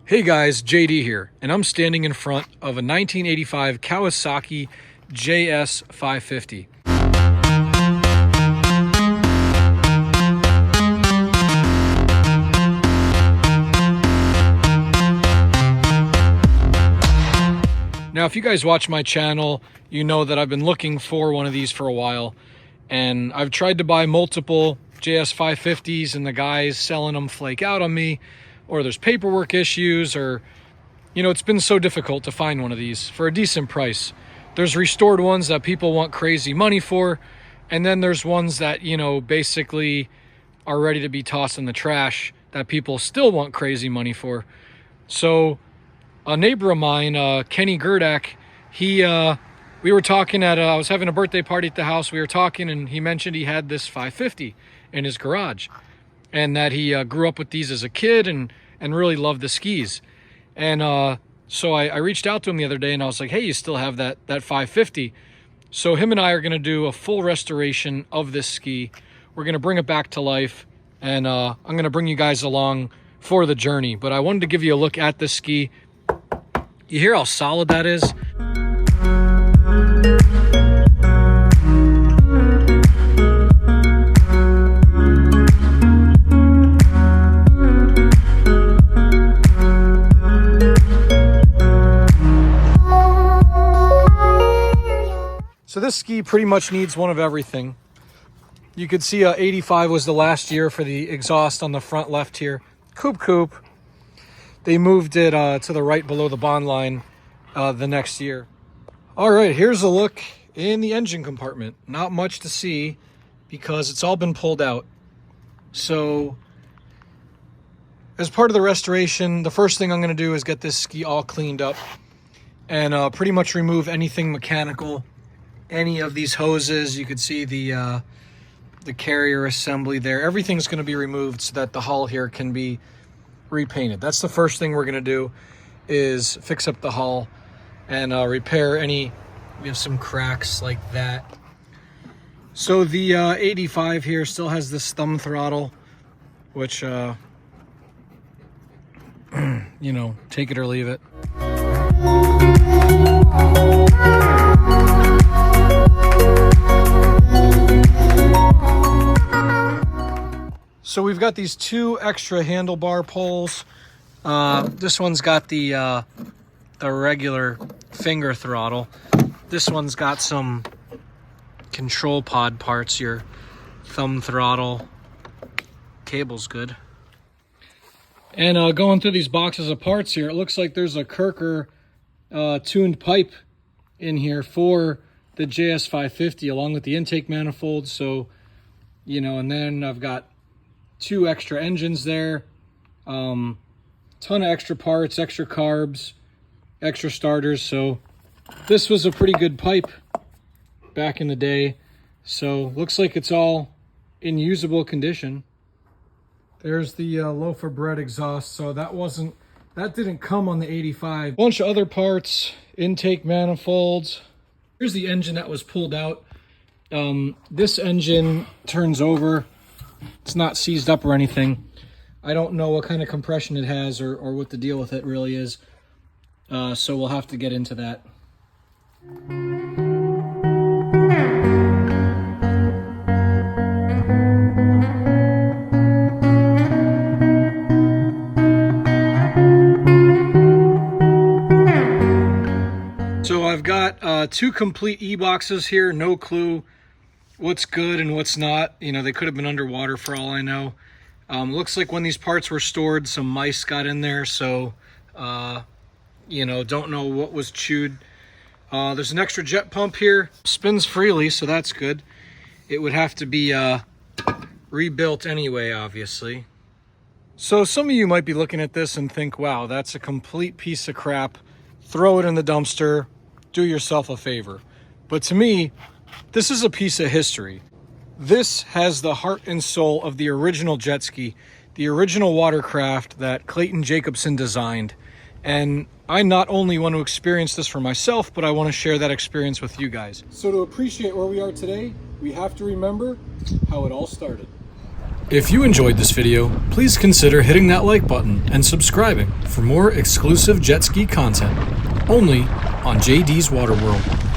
Hey guys, JD here, and I'm standing in front of a 1985 Kawasaki JS550. Now, if you guys watch my channel, you know that I've been looking for one of these for a while, and I've tried to buy multiple JS550s, and the guys selling them flake out on me, or there's paperwork issues, or, you know, it's been so difficult to find one of these for a decent price. There's restored ones that people want crazy money for, and then there's ones that, you know, basically are ready to be tossed in the trash that people still want crazy money for. So a neighbor of mine, Kenny Gerdak, we were talking at, I was having a birthday party at the house, we were talking, and he mentioned he had this 550 in his garage, and that he grew up with these as a kid and really loved the skis. And so I reached out to him the other day, and I was like, hey, you still have that 550? So him and I are going to do a full restoration of this ski. We're going to bring it back to life, and I'm going to bring you guys along for the journey. But I wanted to give you a look at this ski. You hear how solid that is? So this ski pretty much needs one of everything. You could see 85 was the last year for the exhaust on the front left here. Coupe. They moved it to the right below the bond line the next year. All right, here's a look in the engine compartment. Not much to see because it's all been pulled out. So as part of the restoration, the first thing I'm going to do is get this ski all cleaned up and pretty much remove anything mechanical. Any of these hoses, you could see the carrier assembly there. Everything's going to be removed so that the hull here can be repainted. That's the first thing we're going to do, is fix up the hull and repair any, we have some cracks like that. So the 85 here still has this thumb throttle, which, you know, take it or leave it. So we've got these two extra handlebar poles. This one's got the regular finger throttle. This one's got some control pod parts. Your thumb throttle cable's good. And going through these boxes of parts here, it looks like there's a Kirker tuned pipe in here for the JS550 along with the intake manifold. So, you know, and then I've got two extra engines there, ton of extra parts, extra carbs, extra starters. So this was a pretty good pipe back in the day. So looks like it's all in usable condition. There's the loaf of bread exhaust. So that didn't come on the 85. Bunch of other parts, intake manifolds. Here's the engine that was pulled out. This engine turns over. It's not seized up or anything. I don't know what kind of compression it has or what the deal with it really is. So we'll have to get into that. So I've got two complete e-boxes here. No clue what's good and what's not. You know, they could have been underwater for all I know. Looks like when these parts were stored, some mice got in there. So, you know, don't know what was chewed. There's an extra jet pump here. Spins freely, so that's good. It would have to be rebuilt anyway, obviously. So some of you might be looking at this and think, wow, that's a complete piece of crap. Throw it in the dumpster. Do yourself a favor. But to me, this is a piece of history. This has the heart and soul of the original jet ski, the original watercraft that Clayton Jacobson designed. And I not only want to experience this for myself, but I want to share that experience with you guys. So to appreciate where we are today, we have to remember how it all started. If you enjoyed this video, please consider hitting that like button and subscribing for more exclusive jet ski content, only on JD's Water World.